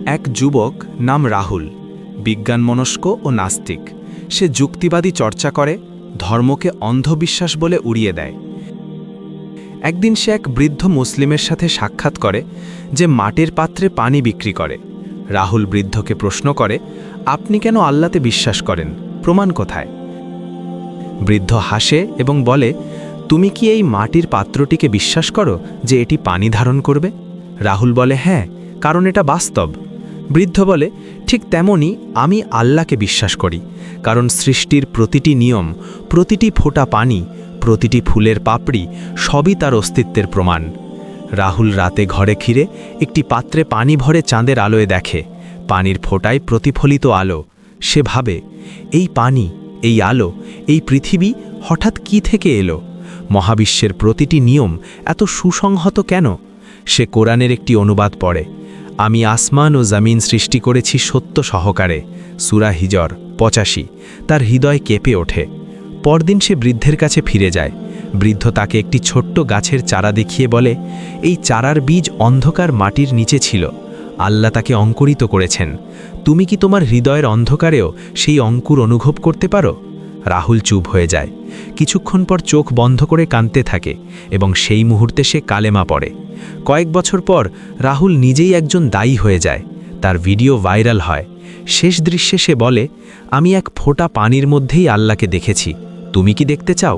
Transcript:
এক যুবক নাম রাহুল, বিজ্ঞানমনস্ক ও নাস্তিক। সে যুক্তিবাদী চর্চা করে, ধর্মকে অন্ধবিশ্বাস বলে উড়িয়ে দেয়। একদিন সে এক বৃদ্ধ মুসলিমের সাথে সাক্ষাৎ করে, যে মাটির পাত্রে পানি বিক্রি করে। রাহুল বৃদ্ধকে প্রশ্ন করে, আপনি কেন আল্লাহতে বিশ্বাস করেন, প্রমাণ কোথায়? বৃদ্ধ হাসে এবং বলে, তুমি কি এই মাটির পাত্রটিকে বিশ্বাস করো যে এটি পানি ধারণ করবে? রাহুল বলে, হ্যাঁ, কারণ এটা বাস্তব। বৃদ্ধ বলে, ঠিক তেমনি আমি আল্লাহকে বিশ্বাস করি, কারণ সৃষ্টির প্রতিটি নিয়ম, প্রতিটি ফোঁটা পানি, প্রতিটি ফুলের পাপড়ি সবই তার অস্তিত্বের প্রমাণ। রাহুল রাতে ঘরে ফিরে একটি পাত্রে পানি ভরে চাঁদের আলোয় দেখে, পানির ফোঁটায় প্রতিফলিত আলো। সে ভাবে, এই পানি, এই আলো, এই পৃথিবী হঠাৎ কি থেকে এলো? মহাবিশ্বের প্রতিটি নিয়ম এত সুসংহত কেন? সে কোরআনের একটি অনুবাদ পড়ে, আমি আসমান ও জমিন সৃষ্টি করেছি সত্য সহকারে, সূরা হিজর ৮৫। তার হৃদয় কেঁপে ওঠে। পরদিন সে বৃদ্ধের কাছে ফিরে যায়। বৃদ্ধ তাকে একটি ছোট্ট গাছের চারা দেখিয়ে বলে, এই চারার বীজ অন্ধকার মাটির নিচে ছিল, আল্লাহ তাকে অঙ্কুরিত করেছেন। তুমি কি তোমার হৃদয়ের অন্ধকারেও সেই অঙ্কুর অনুভব করতে পারো? রাহুল চুপ হয়ে যায়। কিছুক্ষণ পর চোখ বন্ধ করে কাঁদতে থাকে এবং সেই মুহূর্তে সে কালেমা পড়ে। কয়েক বছর পর রাহুল নিজেই একজন দায়ী হয়ে যায়। তার ভিডিও ভাইরাল হয়। শেষ দৃশ্যে সে বলে, আমি এক ফোঁটা পানির মধ্যেই আল্লাহকে দেখেছি, তুমি কি দেখতে চাও?